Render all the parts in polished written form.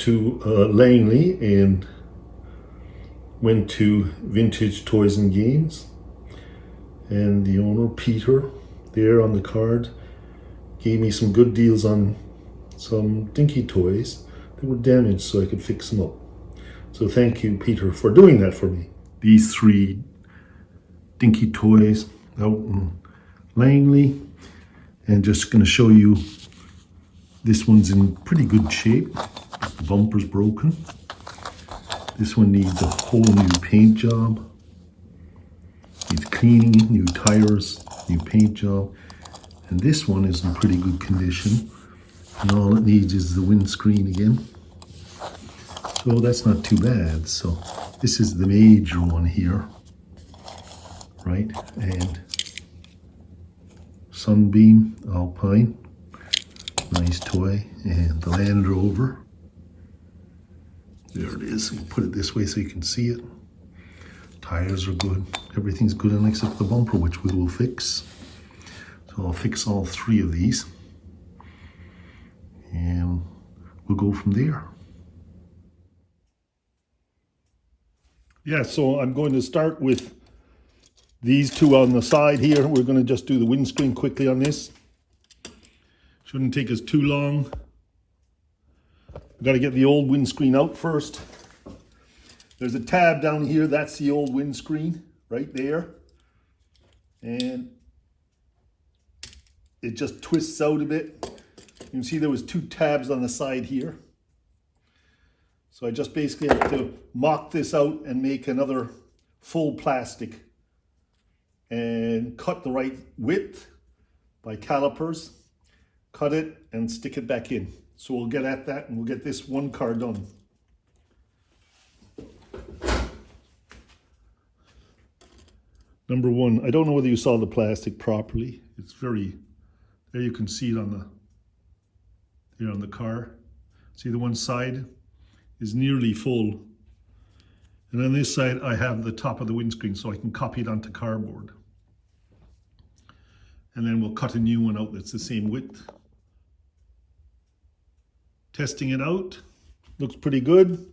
to Langley and went to Vintage Toys and Games, and the owner Peter there on the card gave me some good deals on some Dinky toys that were damaged so I could fix them up. So thank you, Peter, for doing that for me. These 3 Dinky toys out in Langley, and just going to show you, this one's in pretty good shape. The bumper's broken. This one needs a whole new paint job. Needs cleaning, new tires, new paint job. And this one is in pretty good condition. And all it needs is the windscreen again. So that's not too bad. So this is the major one here, right? And Sunbeam Alpine, nice toy. And the Land Rover. There it is. We'll put it this way so you can see it. Tires are good. Everything's good except the bumper, which we will fix. So I'll fix all 3 of these. And we'll go from there. Yeah, so I'm going to start with these 2 on the side here. We're going to just do the windscreen quickly on this. Shouldn't take us too long. I've got to get the old windscreen out first. There's a tab down here. That's the old windscreen right there. And it just twists out a bit. You can see there was 2 tabs on the side here. So I just basically have to mock this out and make another full plastic and cut the right width by calipers, cut it and stick it back in. So we'll get at that and we'll get this one car done. Number 1, I don't know whether you saw the plastic properly. It's very, there you can see it on the car. See, the one side is nearly full. And on this side, I have the top of the windscreen so I can copy it onto cardboard. And then we'll cut a new one out that's the same width. Testing it out, looks pretty good.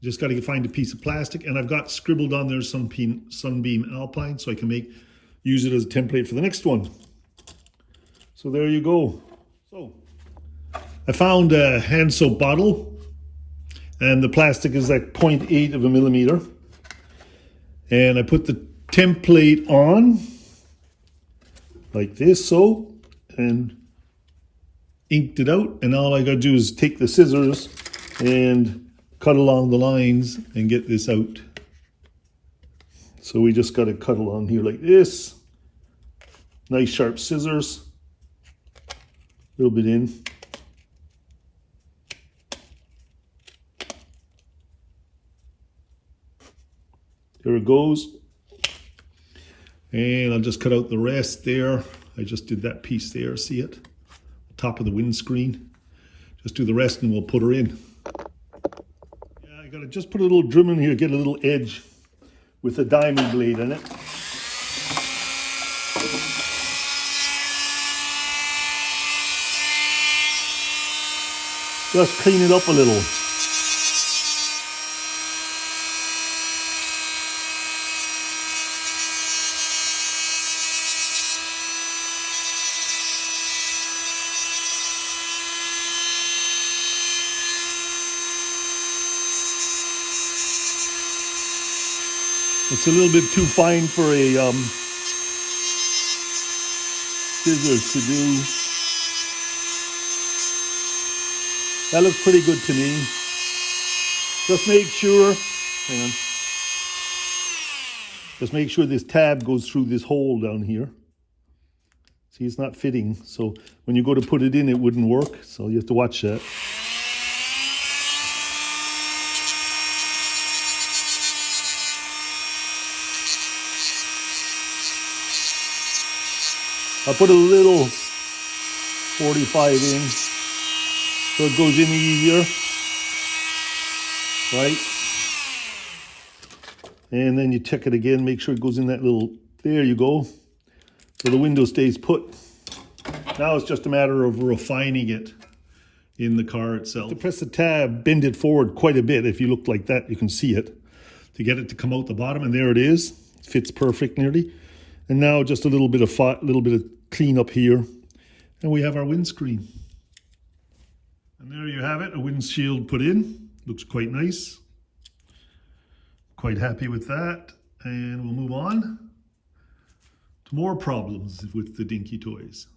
Just got to find a piece of plastic, and I've got scribbled on there Sunbeam Alpine so I can use it as a template for the next one. So there you go. So I found a hand soap bottle, and the plastic is like 0.8 of a millimeter. And I put the template on like this, so, and inked it out, and all I gotta do is take the scissors and cut along the lines and get this out. So we just gotta cut along here like this. Nice sharp scissors. A little bit in. There it goes. And I'll just cut out the rest there. I just did that piece there, see it? Top of the windscreen. Just do the rest and we'll put her in. Yeah, I gotta just put a little trim in here, get a little edge with a diamond blade in it. Just clean it up a little. It's a little bit too fine for a scissors to do. That looks pretty good to me. Just make sure, hang on. Just make sure this tab goes through this hole down here. See, it's not fitting. So when you go to put it in, it wouldn't work. So you have to watch that. I'll put a little 45 in so it goes in easier, right? And then you check it again, make sure it goes in that little, there you go. So the window stays put. Now it's just a matter of refining it. in the car itself. To press the tab, bend it forward quite a bit. If you look like that, you can see it. To get it to come out the bottom, and there it is. It fits perfect nearly. And now just a little bit of clean up here, and we have our windscreen. And there you have it, a windshield put in. Looks quite nice. Quite happy with that. And we'll move on to more problems with the Dinky toys.